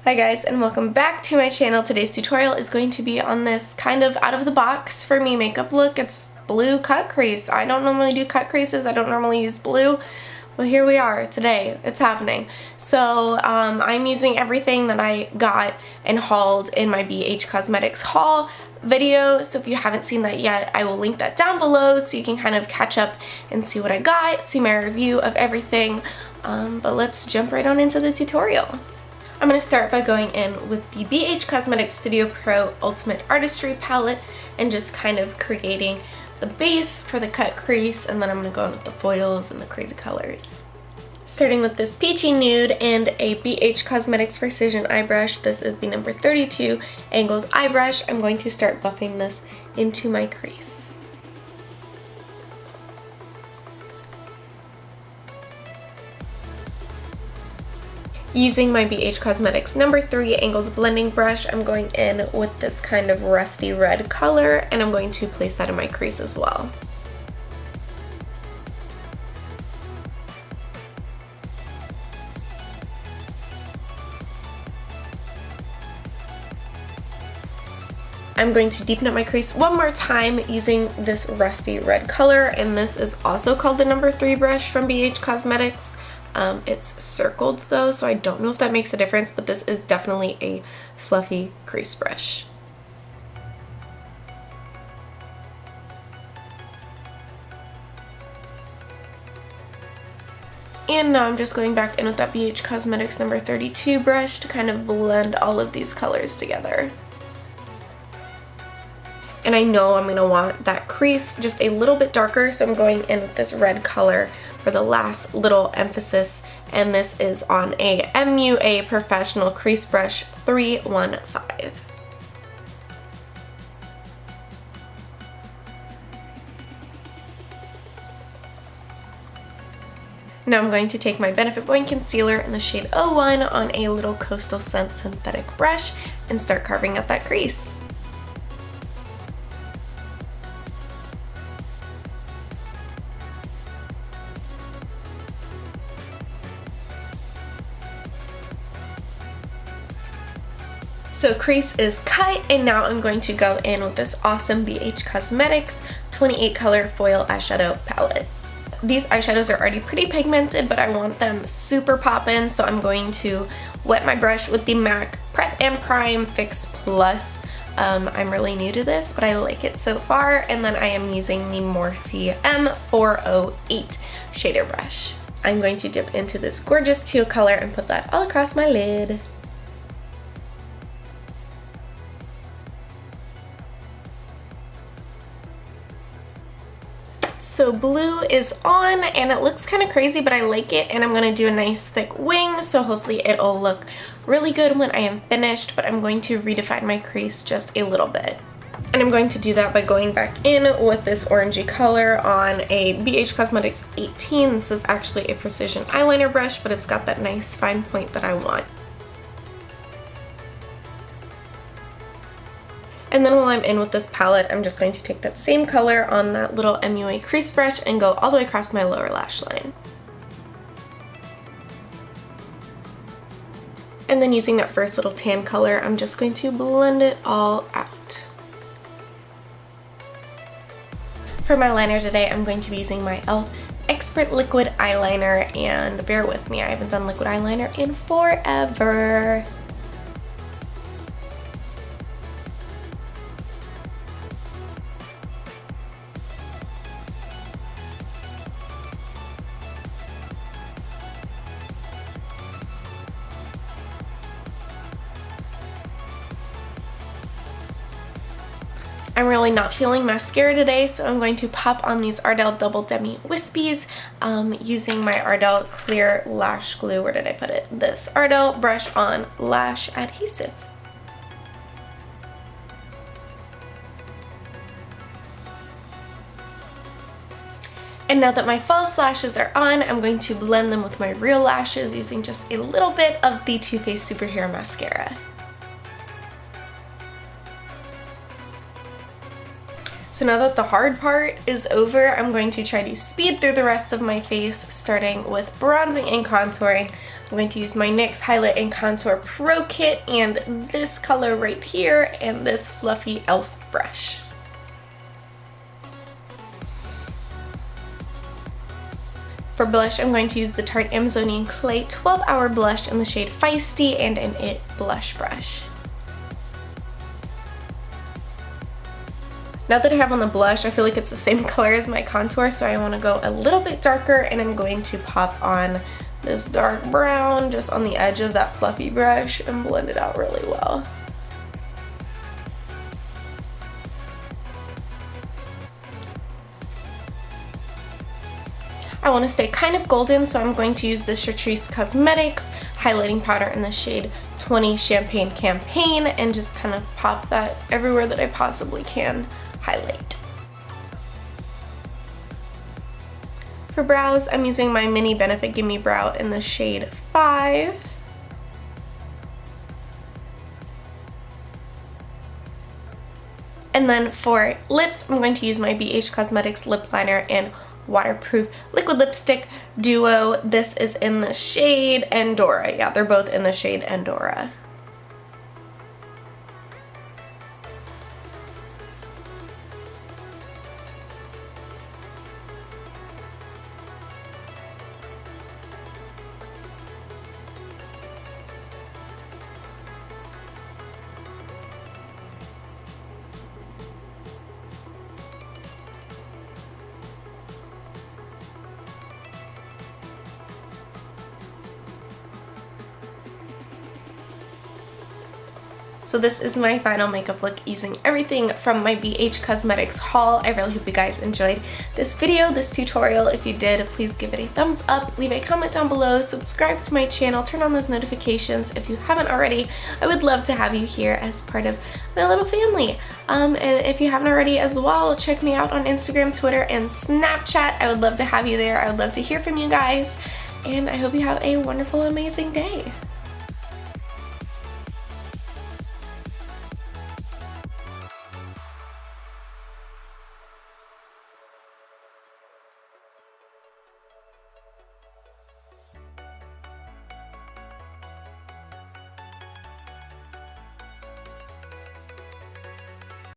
Hi guys, and welcome back to my channel. Today's tutorial is going to be on this kind of out of the box for me makeup look. It's blue cut crease. I don't normally do cut creases. I don't normally use blue. Well, here we are today. It's happening. So I'm using everything that I got and hauled in my BH Cosmetics haul video. So if you haven't seen that yet, I will link that down below so you can kind of catch up and see what I got, see my review of everything. But let's jump right on into the tutorial. I'm going to start by going in with the BH Cosmetics Studio Pro Ultimate Artistry palette and just kind of creating the base for the cut crease, and then I'm going to go in with the foils and the crazy colors. Starting with this peachy nude and a BH Cosmetics Precision eye brush. This is the number 32 angled eye brush. I'm going to start buffing this into my crease. Using my BH Cosmetics number 3 angled blending brush, I'm going in with this kind of rusty red color, and I'm going to place that in my crease as well. I'm going to deepen up my crease one more time using this rusty red color, and this is also called the number 3 brush from BH Cosmetics. It's circled though, so I don't know if that makes a difference, but this is definitely a fluffy crease brush. And now I'm just going back in with that BH Cosmetics number 32 brush to kind of blend all of these colors together. And I know I'm going to want that crease just a little bit darker, so I'm going in with this red color for the last little emphasis, and this is on a MUA Professional Crease Brush 315. Now I'm going to take my Benefit Boi-ing Concealer in the shade 01 on a little Coastal Scent synthetic brush and start carving out that crease. So crease is cut, and now I'm going to go in with this awesome BH Cosmetics 28 color foil eyeshadow palette. These eyeshadows are already pretty pigmented, but I want them super poppin', so I'm going to wet my brush with the MAC Prep and Prime Fix Plus. I'm really new to this, but I like it so far, and then I am using the Morphe M408 shader brush. I'm going to dip into this gorgeous teal color and put that all across my lid. So blue is on, and it looks kind of crazy, but I like it, and I'm going to do a nice thick wing, so hopefully it'll look really good when I am finished, but I'm going to redefine my crease just a little bit. And I'm going to do that by going back in with this orangey color on a BH Cosmetics 18. This is actually a precision eyeliner brush, but it's got that nice fine point that I want. And then while I'm in with this palette, I'm just going to take that same color on that little MUA crease brush and go all the way across my lower lash line. And then using that first little tan color, I'm just going to blend it all out. For my liner today, I'm going to be using my e.l.f. Expert Liquid Eyeliner, and bear with me, I haven't done liquid eyeliner in forever. I'm really not feeling mascara today, so I'm going to pop on these Ardell Double Demi Wispies using my Ardell Clear Lash Glue. Where did I put it? This Ardell Brush On Lash Adhesive. And now that my false lashes are on, I'm going to blend them with my real lashes using just a little bit of the Too Faced Superhero Mascara. So now that the hard part is over, I'm going to try to speed through the rest of my face, starting with bronzing and contouring. I'm going to use my NYX Highlight and Contour Pro Kit and this color right here and this fluffy e.l.f. brush. For blush, I'm going to use the Tarte Amazonian Clay 12-Hour Blush in the shade Feisty and an It blush brush. Now that I have on the blush, I feel like it's the same color as my contour, so I want to go a little bit darker, and I'm going to pop on this dark brown just on the edge of that fluffy brush and blend it out really well. I want to stay kind of golden, so I'm going to use the Catrice Cosmetics highlighting powder in the shade 20 Champagne Campaign and just kind of pop that everywhere that I possibly can highlight. For brows, I'm using my mini Benefit Gimme Brow in the shade 5. And then for lips, I'm going to use my BH Cosmetics lip liner and waterproof liquid lipstick duo. This is in the shade Endora. Yeah, they're both in the shade Endora. So this is my final makeup look using everything from my BH Cosmetics haul. I really hope you guys enjoyed this video, this tutorial. If you did, please give it a thumbs up, leave a comment down below, subscribe to my channel, turn on those notifications if you haven't already. I would love to have you here as part of my little family. And if you haven't already as well, check me out on Instagram, Twitter, and Snapchat. I would love to have you there. I would love to hear from you guys. And I hope you have a wonderful, amazing day.